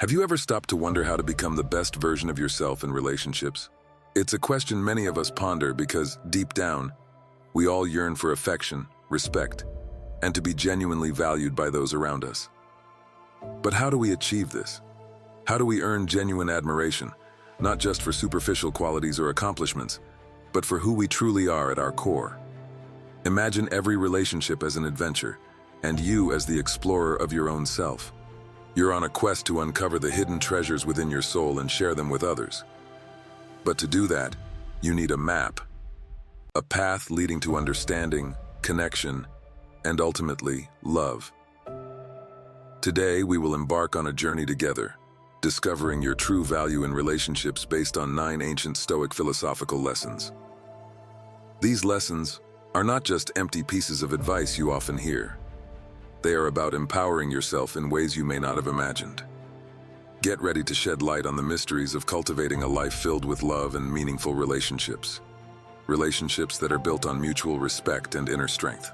Have you ever stopped to wonder how to become the best version of yourself in relationships? It's a question many of us ponder because, deep down, we all yearn for affection, respect, and to be genuinely valued by those around us. But how do we achieve this? How do we earn genuine admiration, not just for superficial qualities or accomplishments, but for who we truly are at our core? Imagine every relationship as an adventure, and you as the explorer of your own self. You're on a quest to uncover the hidden treasures within your soul and share them with others. But to do that, you need a map, a path leading to understanding, connection, and ultimately, love. Today, we will embark on a journey together, discovering your true value in relationships based on 9 ancient Stoic philosophical lessons. These lessons are not just empty pieces of advice you often hear. They are about empowering yourself in ways you may not have imagined. Get ready to shed light on the mysteries of cultivating a life filled with love and meaningful relationships. Relationships that are built on mutual respect and inner strength.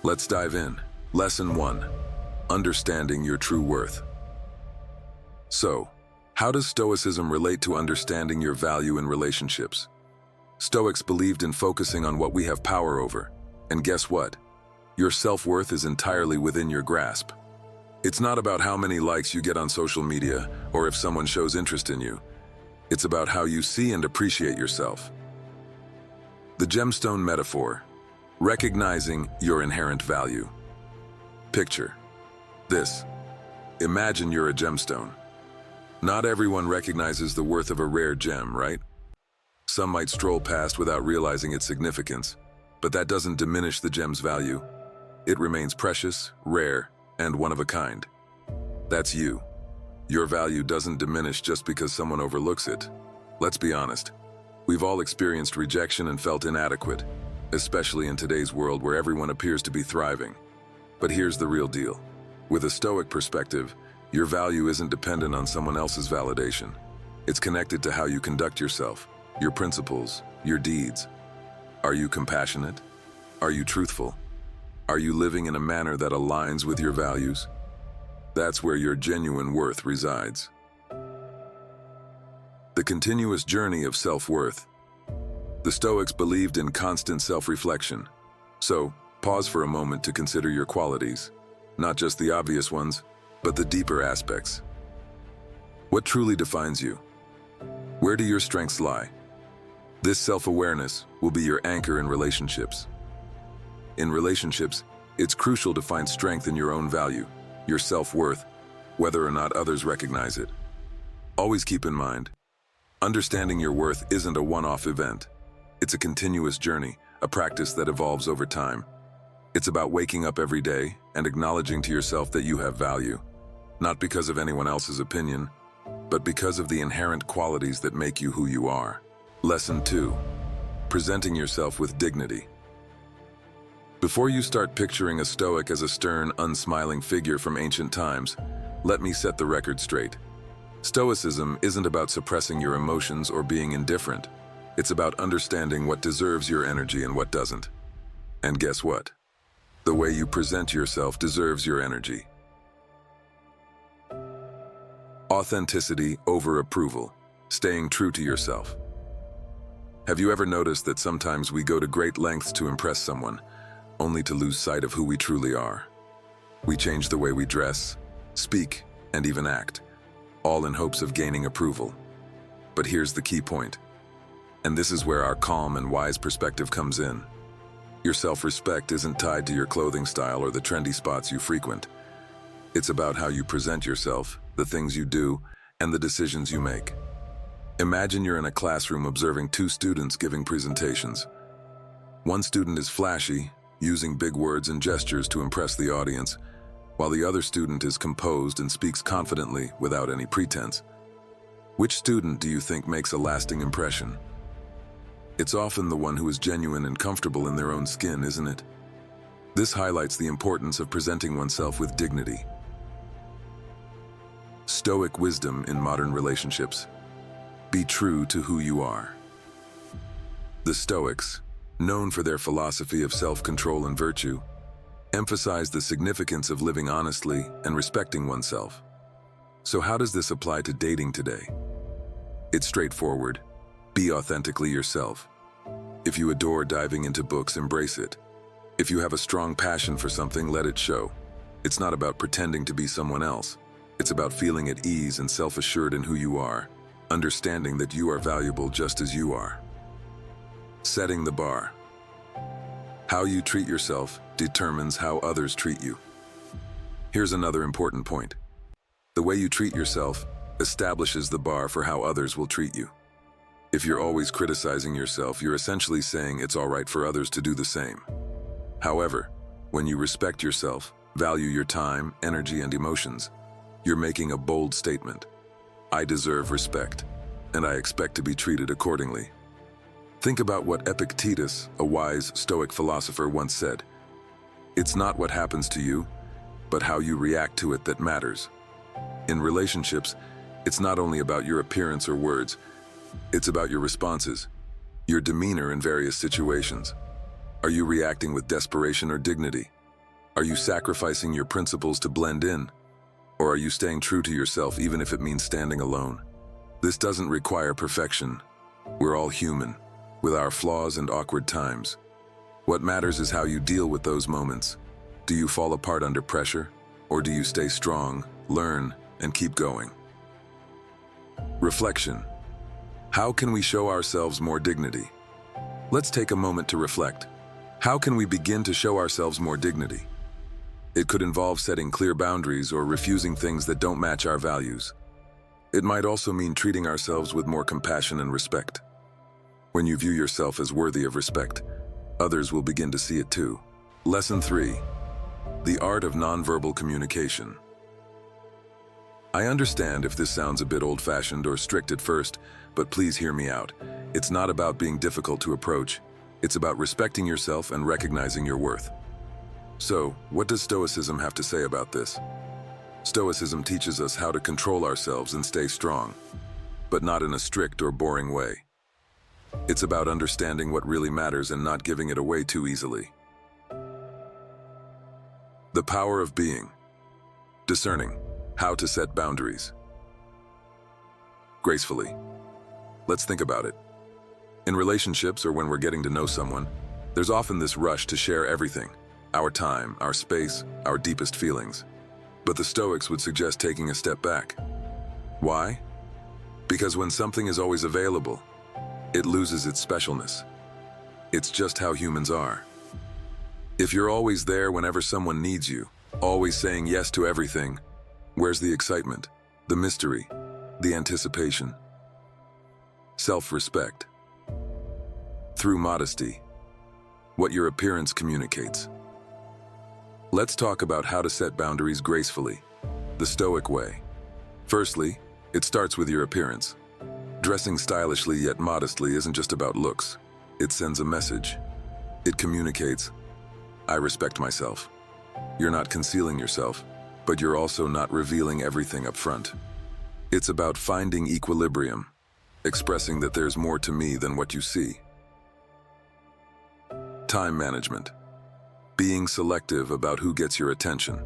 Let's dive in. Lesson 1. Understanding your true worth. So, how does Stoicism relate to understanding your value in relationships? Stoics believed in focusing on what we have power over. And guess what? Your self-worth is entirely within your grasp. It's not about how many likes you get on social media or if someone shows interest in you. It's about how you see and appreciate yourself. The gemstone metaphor, recognizing your inherent value. Picture this. Imagine you're a gemstone. Not everyone recognizes the worth of a rare gem, right? Some might stroll past without realizing its significance, but that doesn't diminish the gem's value. It remains precious, rare, and one of a kind. That's you. Your value doesn't diminish just because someone overlooks it. Let's be honest. We've all experienced rejection and felt inadequate, especially in today's world where everyone appears to be thriving. But here's the real deal. With a Stoic perspective, your value isn't dependent on someone else's validation. It's connected to how you conduct yourself, your principles, your deeds. Are you compassionate? Are you truthful? Are you living in a manner that aligns with your values? That's where your genuine worth resides. The continuous journey of self-worth. The Stoics believed in constant self-reflection. So, pause for a moment to consider your qualities, not just the obvious ones, but the deeper aspects. What truly defines you? Where do your strengths lie? This self-awareness will be your anchor in relationships. In relationships, it's crucial to find strength in your own value, your self-worth, whether or not others recognize it. Always keep in mind, understanding your worth isn't a one-off event. It's a continuous journey, a practice that evolves over time. It's about waking up every day and acknowledging to yourself that you have value, not because of anyone else's opinion, but because of the inherent qualities that make you who you are. Lesson 2. Presenting yourself with dignity. Before you start picturing a Stoic as a stern, unsmiling figure from ancient times, let me set the record straight. Stoicism isn't about suppressing your emotions or being indifferent. It's about understanding what deserves your energy and what doesn't. And guess what? The way you present yourself deserves your energy. Authenticity over approval, staying true to yourself. Have you ever noticed that sometimes we go to great lengths to impress someone, only to lose sight of who we truly are? We change the way we dress, speak, and even act, all in hopes of gaining approval. But here's the key point, and this is where our calm and wise perspective comes in. Your self-respect isn't tied to your clothing style or the trendy spots you frequent. It's about how you present yourself, the things you do, and the decisions you make. Imagine you're in a classroom observing 2 students giving presentations. One student is flashy, using big words and gestures to impress the audience, while the other student is composed and speaks confidently without any pretense. Which student do you think makes a lasting impression? It's often the one who is genuine and comfortable in their own skin, isn't it? This highlights the importance of presenting oneself with dignity. Stoic wisdom in modern relationships. Be true to who you are. The Stoics, known for their philosophy of self-control and virtue, emphasize the significance of living honestly and respecting oneself. So how does this apply to dating today? It's straightforward. Be authentically yourself. If you adore diving into books, embrace it. If you have a strong passion for something, let it show. It's not about pretending to be someone else. It's about feeling at ease and self-assured in who you are, understanding that you are valuable just as you are. Setting the bar. How you treat yourself determines how others treat you. Here's another important point. The way you treat yourself establishes the bar for how others will treat you. If you're always criticizing yourself, you're essentially saying it's all right for others to do the same. However, when you respect yourself, value your time, energy, and emotions, you're making a bold statement. I deserve respect, and I expect to be treated accordingly. Think about what Epictetus, a wise Stoic philosopher, once said. It's not what happens to you, but how you react to it that matters. In relationships, it's not only about your appearance or words, it's about your responses, your demeanor in various situations. Are you reacting with desperation or dignity? Are you sacrificing your principles to blend in? Or are you staying true to yourself even if it means standing alone? This doesn't require perfection. We're all human, with our flaws and awkward times. What matters is how you deal with those moments. Do you fall apart under pressure? Or do you stay strong, learn, and keep going? Reflection. How can we show ourselves more dignity? Let's take a moment to reflect. How can we begin to show ourselves more dignity? It could involve setting clear boundaries or refusing things that don't match our values. It might also mean treating ourselves with more compassion and respect. When you view yourself as worthy of respect, others will begin to see it too. Lesson 3. The art of nonverbal communication. I understand if this sounds a bit old-fashioned or strict at first, but please hear me out. It's not about being difficult to approach. It's about respecting yourself and recognizing your worth. So, what does Stoicism have to say about this? Stoicism teaches us how to control ourselves and stay strong, but not in a strict or boring way. It's about understanding what really matters and not giving it away too easily. The power of being. Discerning. How to set boundaries. Gracefully. Let's think about it. In relationships or when we're getting to know someone, there's often this rush to share everything. Our time, our space, our deepest feelings. But the Stoics would suggest taking a step back. Why? Because when something is always available, it loses its specialness. It's just how humans are. If you're always there whenever someone needs you, always saying yes to everything, where's the excitement, the mystery, the anticipation? Self-respect. Through modesty. What your appearance communicates. Let's talk about how to set boundaries gracefully, the Stoic way. Firstly, it starts with your appearance. Dressing stylishly yet modestly isn't just about looks. It sends a message. It communicates, I respect myself. You're not concealing yourself, but you're also not revealing everything up front. It's about finding equilibrium, expressing that there's more to me than what you see. Time management. Being selective about who gets your attention.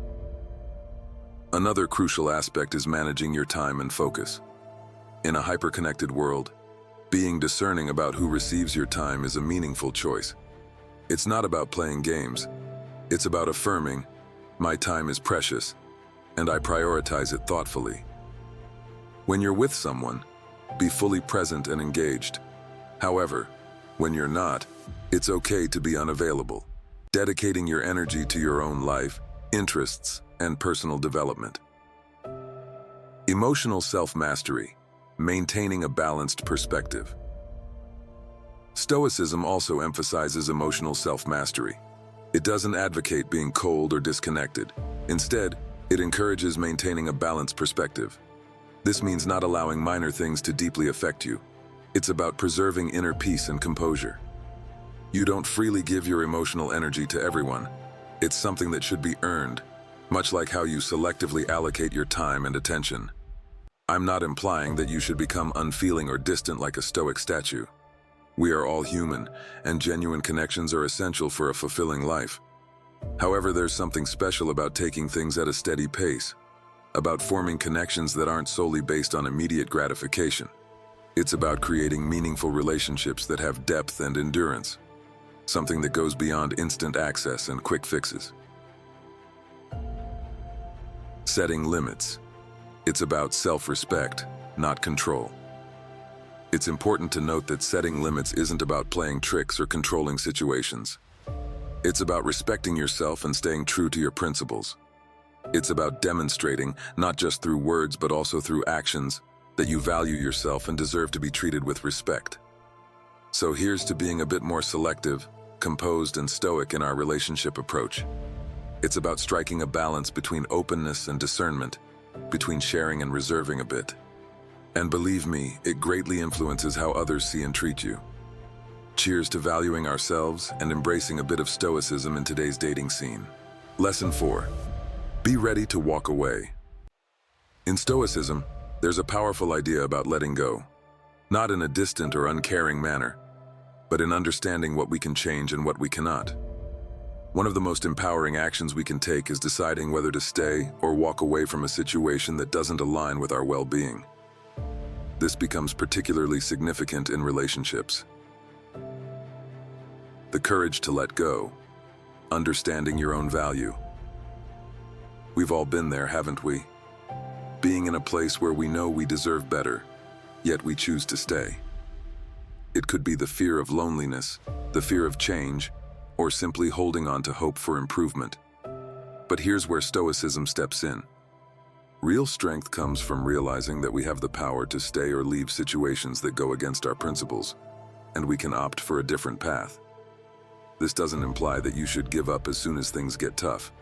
Another crucial aspect is managing your time and focus. In a hyper-connected world, being discerning about who receives your time is a meaningful choice. It's not about playing games. It's about affirming, my time is precious, and I prioritize it thoughtfully. When you're with someone, be fully present and engaged. However, when you're not, it's okay to be unavailable, dedicating your energy to your own life, interests, and personal development. Emotional self-mastery, maintaining a balanced perspective. Stoicism also emphasizes emotional self-mastery. It doesn't advocate being cold or disconnected. Instead, it encourages maintaining a balanced perspective. This means not allowing minor things to deeply affect you. It's about preserving inner peace and composure. You don't freely give your emotional energy to everyone. It's something that should be earned, much like how you selectively allocate your time and attention. I'm not implying that you should become unfeeling or distant like a Stoic statue. We are all human, and genuine connections are essential for a fulfilling life. However, there's something special about taking things at a steady pace. about forming connections that aren't solely based on immediate gratification. It's about creating meaningful relationships that have depth and endurance, something that goes beyond instant access and quick fixes. Setting limits. It's about self-respect, not control. It's important to note that setting limits isn't about playing tricks or controlling situations. It's about respecting yourself and staying true to your principles. It's about demonstrating, not just through words but also through actions, that you value yourself and deserve to be treated with respect. So here's to being a bit more selective, composed, and stoic in our relationship approach. It's about striking a balance between openness and discernment, between sharing and reserving a bit. And believe me, it greatly influences how others see and treat you. Cheers to valuing ourselves and embracing a bit of stoicism in today's dating scene. Lesson 4. Be ready to walk away. In Stoicism, there's a powerful idea about letting go, not in a distant or uncaring manner, but in understanding what we can change and what we cannot. One of the most empowering actions we can take is deciding whether to stay or walk away from a situation that doesn't align with our well-being. This becomes particularly significant in relationships. The courage to let go, understanding your own value. We've all been there, haven't we? Being in a place where we know we deserve better, yet we choose to stay. It could be the fear of loneliness, the fear of change, or simply holding on to hope for improvement. But here's where Stoicism steps in. Real strength comes from realizing that we have the power to stay or leave situations that go against our principles, and we can opt for a different path. This doesn't imply that you should give up as soon as things get tough.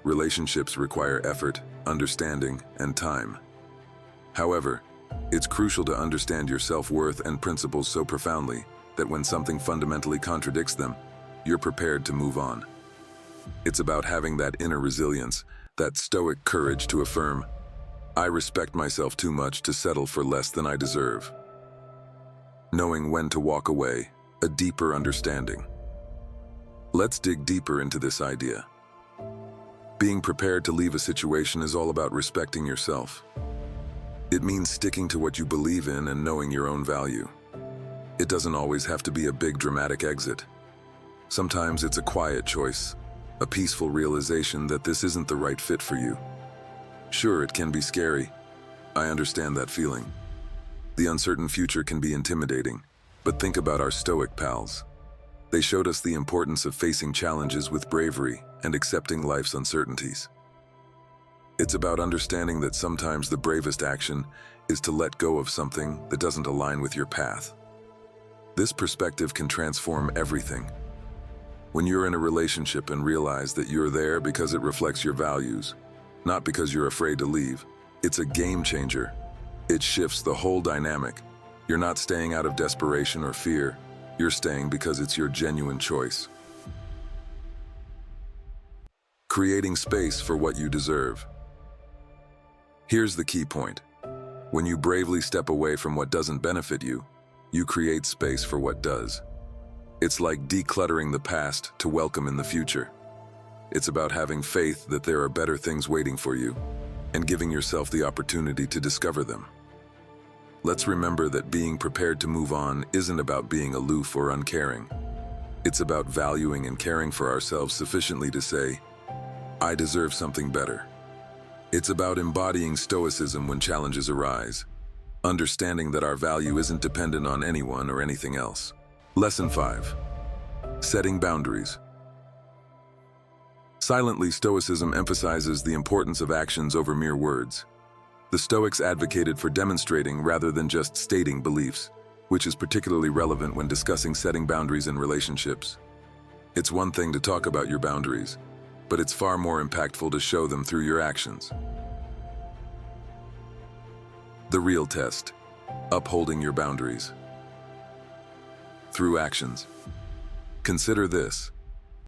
Relationships require effort, understanding, and time. However, it's crucial to understand your self-worth and principles so profoundly that when something fundamentally contradicts them, you're prepared to move on. It's about having that inner resilience, that stoic courage to affirm, I respect myself too much to settle for less than I deserve. Knowing when to walk away, a deeper understanding. Let's dig deeper into this idea. Being prepared to leave a situation is all about respecting yourself. It means sticking to what you believe in and knowing your own value. It doesn't always have to be a big dramatic exit. Sometimes it's a quiet choice, a peaceful realization that this isn't the right fit for you. Sure, it can be scary. I understand that feeling. The uncertain future can be intimidating, but think about our Stoic pals. They showed us the importance of facing challenges with bravery and accepting life's uncertainties. It's about understanding that sometimes the bravest action is to let go of something that doesn't align with your path. This perspective can transform everything. When you're in a relationship and realize that you're there because it reflects your values, not because you're afraid to leave, it's a game changer. It shifts the whole dynamic. You're not staying out of desperation or fear. You're staying because it's your genuine choice. Creating space for what you deserve. Here's the key point. When you bravely step away from what doesn't benefit you, you create space for what does. It's like decluttering the past to welcome in the future. It's about having faith that there are better things waiting for you and giving yourself the opportunity to discover them. Let's remember that being prepared to move on isn't about being aloof or uncaring. It's about valuing and caring for ourselves sufficiently to say, I deserve something better. It's about embodying stoicism when challenges arise, understanding that our value isn't dependent on anyone or anything else. Lesson 5. Setting boundaries. Silently, Stoicism emphasizes the importance of actions over mere words. The Stoics advocated for demonstrating rather than just stating beliefs, which is particularly relevant when discussing setting boundaries in relationships. It's one thing to talk about your boundaries, but it's far more impactful to show them through your actions. The real test: upholding your boundaries. Through actions. Consider this.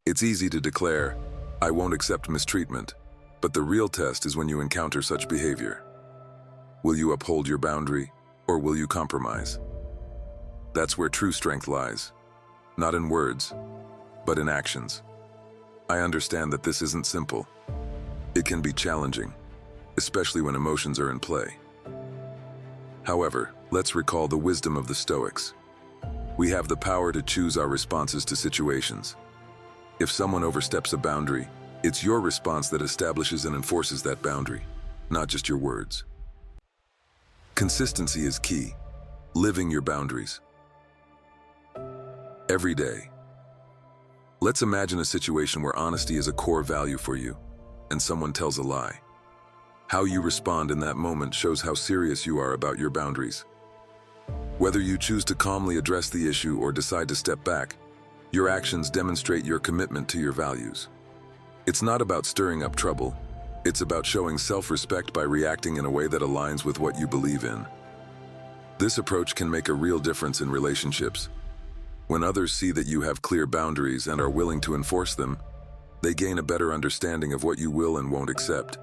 It's easy to declare, I won't accept mistreatment, but the real test is when you encounter such behavior. Will you uphold your boundary, or will you compromise? That's where true strength lies, not in words, but in actions. I understand that this isn't simple. It can be challenging. especially when emotions are in play. However, let's recall the wisdom of the Stoics. We have the power to choose our responses to situations. If someone oversteps a boundary, it's your response that establishes and enforces that boundary, not just your words. Consistency is key. Living your boundaries. Every day. Let's imagine a situation where honesty is a core value for you, and someone tells a lie. How you respond in that moment shows how serious you are about your boundaries. Whether you choose to calmly address the issue or decide to step back, your actions demonstrate your commitment to your values. It's not about stirring up trouble. It's about showing self-respect by reacting in a way that aligns with what you believe in. This approach can make a real difference in relationships. When others see that you have clear boundaries and are willing to enforce them, they gain a better understanding of what you will and won't accept.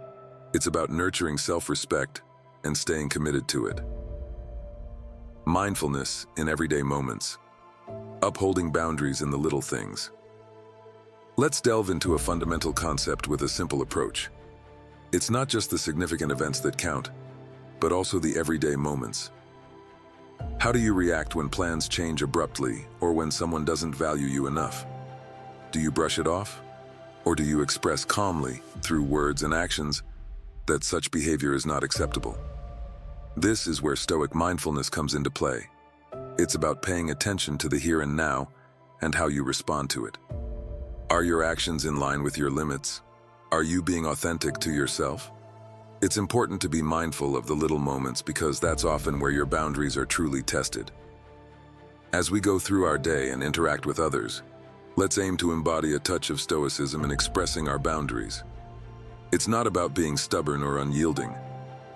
It's about nurturing self-respect and staying committed to it. Mindfulness in everyday moments. Upholding boundaries in the little things. Let's delve into a fundamental concept with a simple approach. It's not just the significant events that count, but also the everyday moments. How do you react when plans change abruptly or when someone doesn't value you enough? Do you brush it off? Or do you express calmly, through words and actions, that such behavior is not acceptable? This is where Stoic mindfulness comes into play. It's about paying attention to the here and now and how you respond to it. Are your actions in line with your limits? Are you being authentic to yourself? It's important to be mindful of the little moments because that's often where your boundaries are truly tested. As we go through our day and interact with others, let's aim to embody a touch of Stoicism in expressing our boundaries. It's not about being stubborn or unyielding.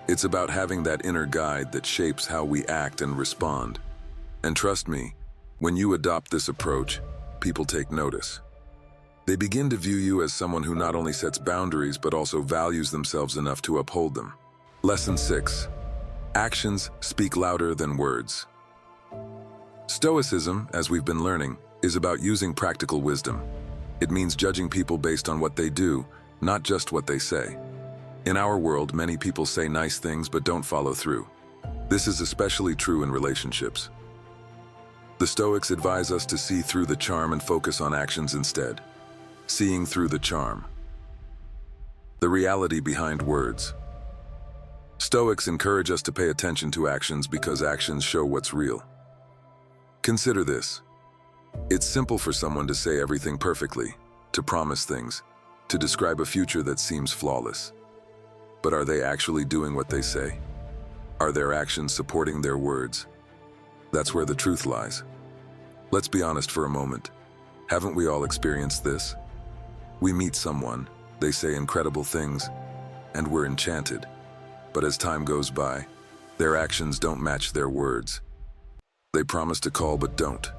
It's about having that inner guide that shapes how we act and respond. And trust me, when you adopt this approach, people take notice. They begin to view you as someone who not only sets boundaries but also values themselves enough to uphold them. Lesson 6. Actions speak louder than words. Stoicism, as we've been learning, is about using practical wisdom. It means judging people based on what they do, not just what they say. In our world, many people say nice things but don't follow through. This is especially true in relationships. The Stoics advise us to see through the charm and focus on actions instead. Seeing through the charm. The reality behind words. Stoics encourage us to pay attention to actions because actions show what's real. Consider this. It's simple for someone to say everything perfectly, to promise things, to describe a future that seems flawless. But are they actually doing what they say? Are their actions supporting their words? That's where the truth lies. Let's be honest for a moment. Haven't we all experienced this? We meet someone, they say incredible things, and we're enchanted. But as time goes by, their actions don't match their words. They promise to call but don't.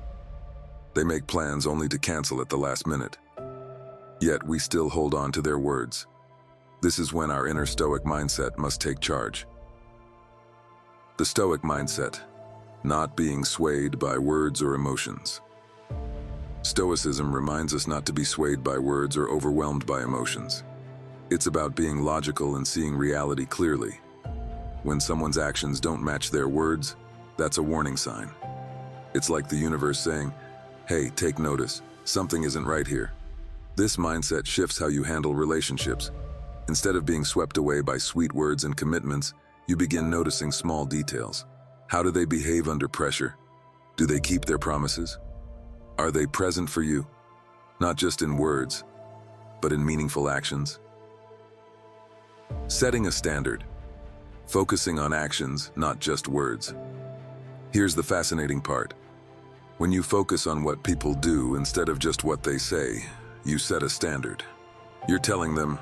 They make plans only to cancel at the last minute. Yet we still hold on to their words. This is when our inner Stoic mindset must take charge. The Stoic mindset, not being swayed by words or emotions. Stoicism reminds us not to be swayed by words or overwhelmed by emotions. It's about being logical and seeing reality clearly. When someone's actions don't match their words, that's a warning sign. It's like the universe saying, "Hey, take notice, something isn't right here." This mindset shifts how you handle relationships. Instead of being swept away by sweet words and commitments, you begin noticing small details. How do they behave under pressure? Do they keep their promises? Are they present for you? Not just in words, but in meaningful actions. Setting a standard. Focusing on actions, not just words. Here's the fascinating part. When you focus on what people do instead of just what they say, you set a standard. You're telling them,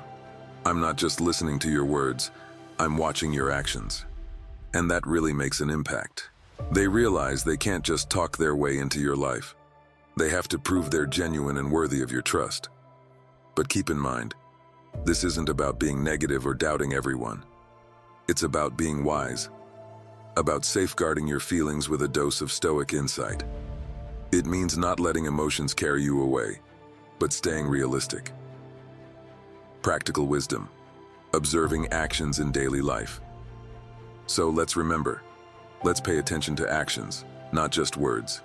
"I'm not just listening to your words, I'm watching your actions." And that really makes an impact. They realize they can't just talk their way into your life. They have to prove they're genuine and worthy of your trust. But keep in mind, this isn't about being negative or doubting everyone. It's about being wise, about safeguarding your feelings with a dose of Stoic insight. It means not letting emotions carry you away, but staying realistic. Practical wisdom. observing actions in daily life. So let's remember, let's pay attention to actions, not just words.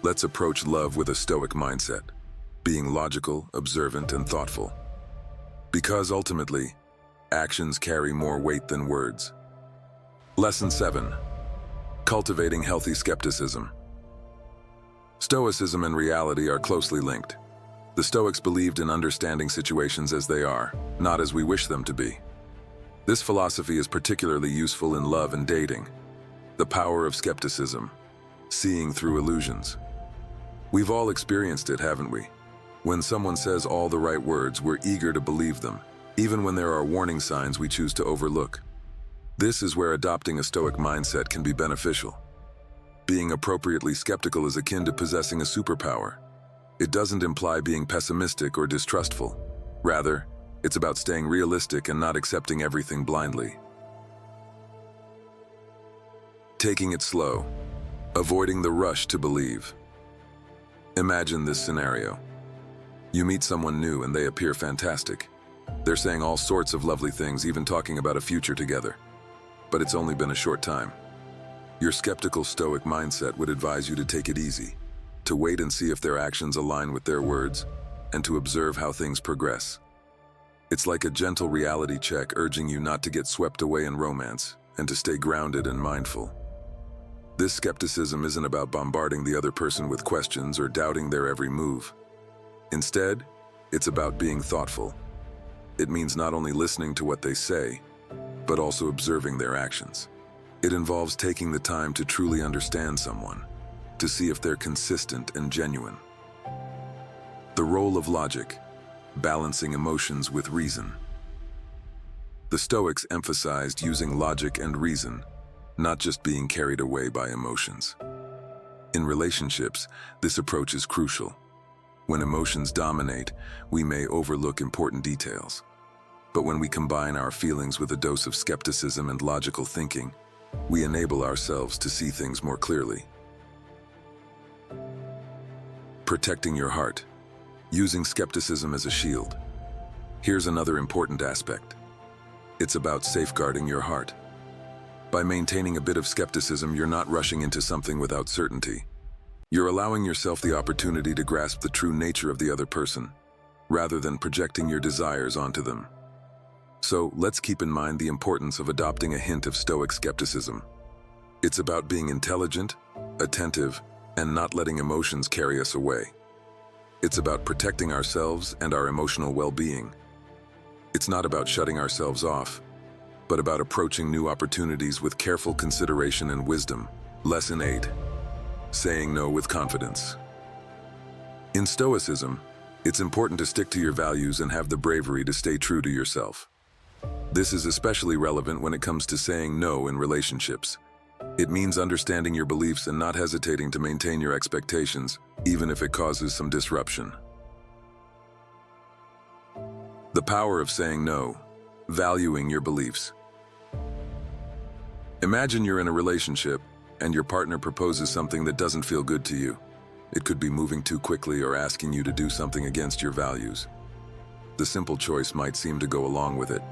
Let's approach love with a Stoic mindset, being logical, observant, and thoughtful. Because ultimately, actions carry more weight than words. Lesson 7. Cultivating healthy skepticism. Stoicism and reality are closely linked. The Stoics believed in understanding situations as they are, not as we wish them to be. This philosophy is particularly useful in love and dating. The power of skepticism, seeing through illusions. We've all experienced it, haven't we? When someone says all the right words, we're eager to believe them, even when there are warning signs we choose to overlook. This is where adopting a Stoic mindset can be beneficial. Being appropriately skeptical is akin to possessing a superpower. It doesn't imply being pessimistic or distrustful. Rather, it's about staying realistic and not accepting everything blindly. Taking it slow, avoiding the rush to believe. Imagine this scenario. You meet someone new and they appear fantastic. They're saying all sorts of lovely things, even talking about a future together. But it's only been a short time. Your skeptical Stoic mindset would advise you to take it easy, to wait and see if their actions align with their words, and to observe how things progress. It's like a gentle reality check urging you not to get swept away in romance and to stay grounded and mindful. This skepticism isn't about bombarding the other person with questions or doubting their every move. Instead, it's about being thoughtful. It means not only listening to what they say, but also observing their actions. It involves taking the time to truly understand someone, to see if they're consistent and genuine. The role of logic, balancing emotions with reason. The Stoics emphasized using logic and reason, not just being carried away by emotions. In relationships, this approach is crucial. When emotions dominate, we may overlook important details. But when we combine our feelings with a dose of skepticism and logical thinking, we enable ourselves to see things more clearly. Protecting your heart, using skepticism as a shield. Here's another important aspect. It's about safeguarding your heart. By maintaining a bit of skepticism, you're not rushing into something without certainty. You're allowing yourself the opportunity to grasp the true nature of the other person, rather than projecting your desires onto them. So let's keep in mind the importance of adopting a hint of Stoic skepticism. It's about being intelligent, attentive, and not letting emotions carry us away. It's about protecting ourselves and our emotional well-being. It's not about shutting ourselves off, but about approaching new opportunities with careful consideration and wisdom. Lesson 8. Saying no with confidence. In Stoicism, it's important to stick to your values and have the bravery to stay true to yourself. This is especially relevant when it comes to saying no in relationships. It means understanding your beliefs and not hesitating to maintain your expectations, even if it causes some disruption. The power of saying no, valuing your beliefs. Imagine you're in a relationship and your partner proposes something that doesn't feel good to you. It could be moving too quickly or asking you to do something against your values. The simple choice might seem to go along with it,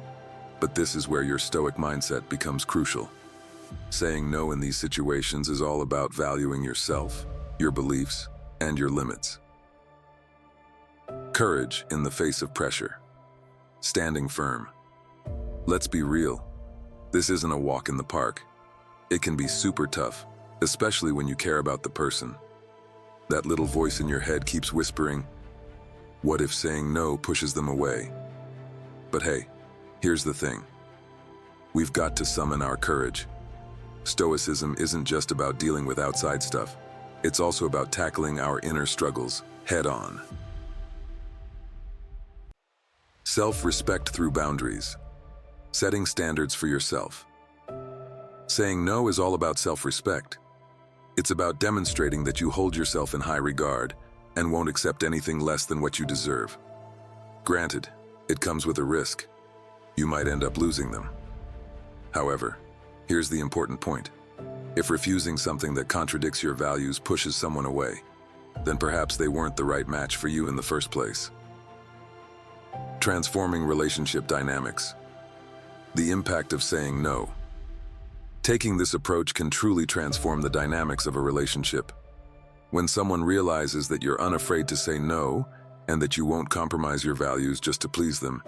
but this is where your Stoic mindset becomes crucial. Saying no in these situations is all about valuing yourself, your beliefs, and your limits. Courage in the face of pressure. Standing firm. Let's be real. This isn't a walk in the park. It can be super tough, especially when you care about the person. That little voice in your head keeps whispering, what if saying no pushes them away? But hey, here's the thing. We've got to summon our courage. Stoicism isn't just about dealing with outside stuff. It's also about tackling our inner struggles head on. Self-respect through boundaries. Setting standards for yourself. Saying no is all about self-respect. It's about demonstrating that you hold yourself in high regard and won't accept anything less than what you deserve. Granted, it comes with a risk. You might end up losing them. However, here's the important point. If refusing something that contradicts your values pushes someone away, then perhaps they weren't the right match for you in the first place. Transforming relationship dynamics. The impact of saying no. Taking this approach can truly transform the dynamics of a relationship. When someone realizes that you're unafraid to say no and that you won't compromise your values just to please them,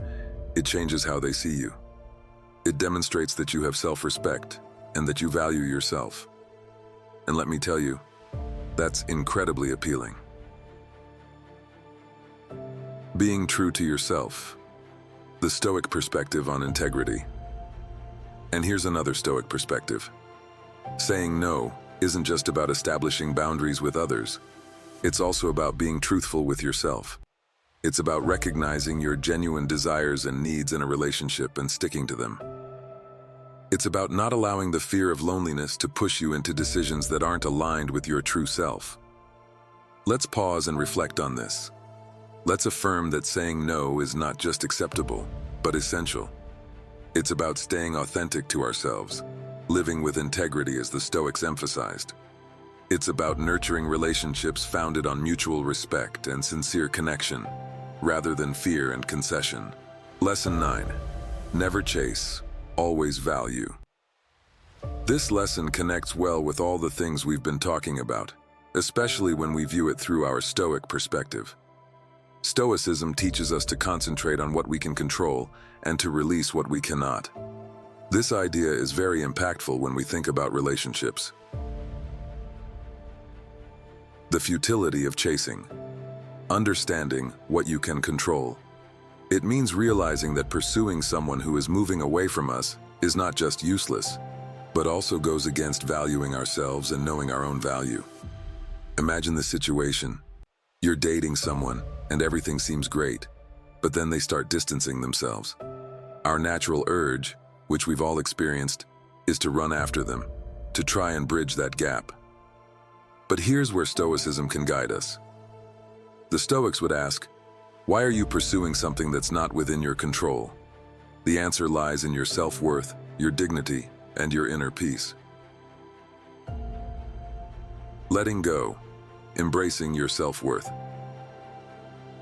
it changes how they see you. It demonstrates that you have self-respect and that you value yourself. And let me tell you, that's incredibly appealing. Being true to yourself. The Stoic perspective on integrity. And here's another Stoic perspective. Saying no isn't just about establishing boundaries with others. It's also about being truthful with yourself. It's about recognizing your genuine desires and needs in a relationship and sticking to them. It's about not allowing the fear of loneliness to push you into decisions that aren't aligned with your true self. Let's pause and reflect on this. Let's affirm that saying no is not just acceptable, but essential. It's about staying authentic to ourselves, living with integrity as the Stoics emphasized. It's about nurturing relationships founded on mutual respect and sincere connection, rather than fear and concession. Lesson 9. Never chase, always value. This lesson connects well with all the things we've been talking about, especially when we view it through our Stoic perspective. Stoicism teaches us to concentrate on what we can control and to release what we cannot. This idea is very impactful when we think about relationships. The futility of chasing. Understanding what you can control. It means realizing that pursuing someone who is moving away from us is not just useless, but also goes against valuing ourselves and knowing our own value. Imagine the situation. You're dating someone and everything seems great, but then they start distancing themselves. Our natural urge, which we've all experienced, is to run after them, to try and bridge that gap. But here's where Stoicism can guide us. The Stoics would ask, why are you pursuing something that's not within your control? The answer lies in your self-worth, your dignity, and your inner peace. Letting go, embracing your self-worth.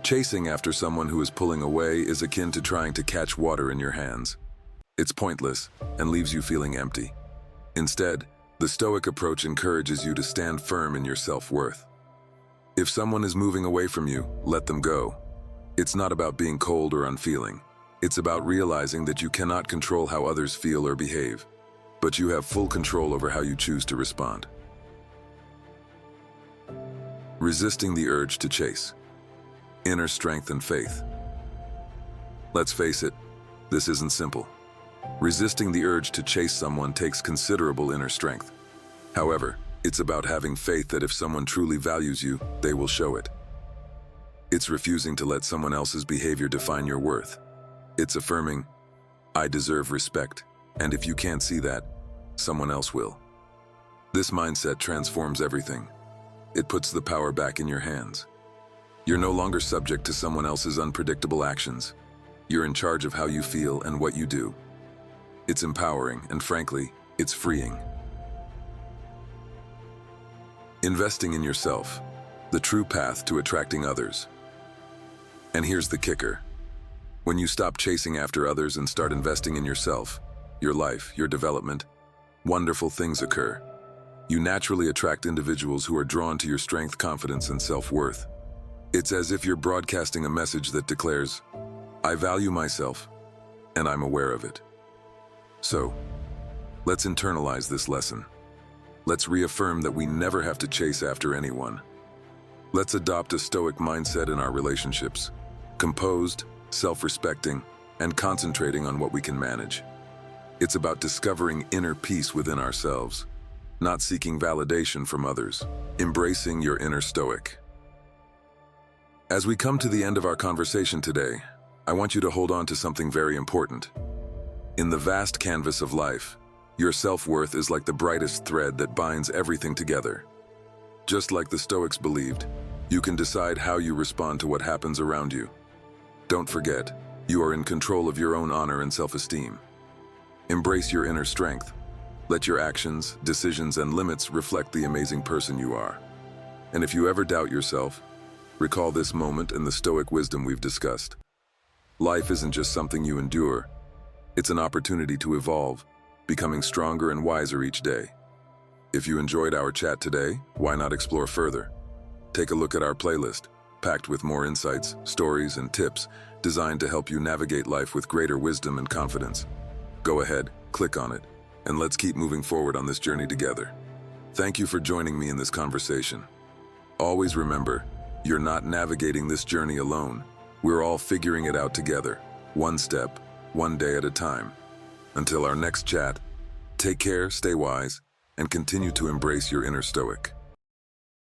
Chasing after someone who is pulling away is akin to trying to catch water in your hands. It's pointless and leaves you feeling empty. Instead, the Stoic approach encourages you to stand firm in your self-worth. If someone is moving away from you, let them go. It's not about being cold or unfeeling. It's about realizing that you cannot control how others feel or behave, but you have full control over how you choose to respond. Resisting the urge to chase. Inner strength and faith. Let's face it, this isn't simple. Resisting the urge to chase someone takes considerable inner strength. However, it's about having faith that if someone truly values you, they will show it. It's refusing to let someone else's behavior define your worth. It's affirming, I deserve respect, and if you can't see that, someone else will. This mindset transforms everything. It puts the power back in your hands. You're no longer subject to someone else's unpredictable actions. You're in charge of how you feel and what you do. It's empowering, and frankly, it's freeing. Investing in yourself, the true path to attracting others. And here's the kicker. When you stop chasing after others and start investing in yourself, your life, your development, wonderful things occur. You naturally attract individuals who are drawn to your strength, confidence, and self-worth. It's as if you're broadcasting a message that declares, I value myself, and I'm aware of it. So, let's internalize this lesson. Let's reaffirm that we never have to chase after anyone. Let's adopt a Stoic mindset in our relationships, composed, self-respecting, and concentrating on what we can manage. It's about discovering inner peace within ourselves, not seeking validation from others, embracing your inner Stoic. As we come to the end of our conversation today, I want you to hold on to something very important. In the vast canvas of life, your self-worth is like the brightest thread that binds everything together. Just like the Stoics believed, you can decide how you respond to what happens around you. Don't forget, you are in control of your own honor and self-esteem. Embrace your inner strength. Let your actions, decisions, and limits reflect the amazing person you are. And if you ever doubt yourself, recall this moment and the Stoic wisdom we've discussed. Life isn't just something you endure, It's an opportunity to evolve, becoming stronger and wiser each day. If you enjoyed our chat today, why not explore further? Take a look at our playlist, packed with more insights, stories, and tips designed to help you navigate life with greater wisdom and confidence. Go ahead, click on it, and let's keep moving forward on this journey together. Thank you for joining me in this conversation. Always remember, you're not navigating this journey alone. We're all figuring it out together, one step, one day at a time. Until our next chat, take care, stay wise, and continue to embrace your inner Stoic.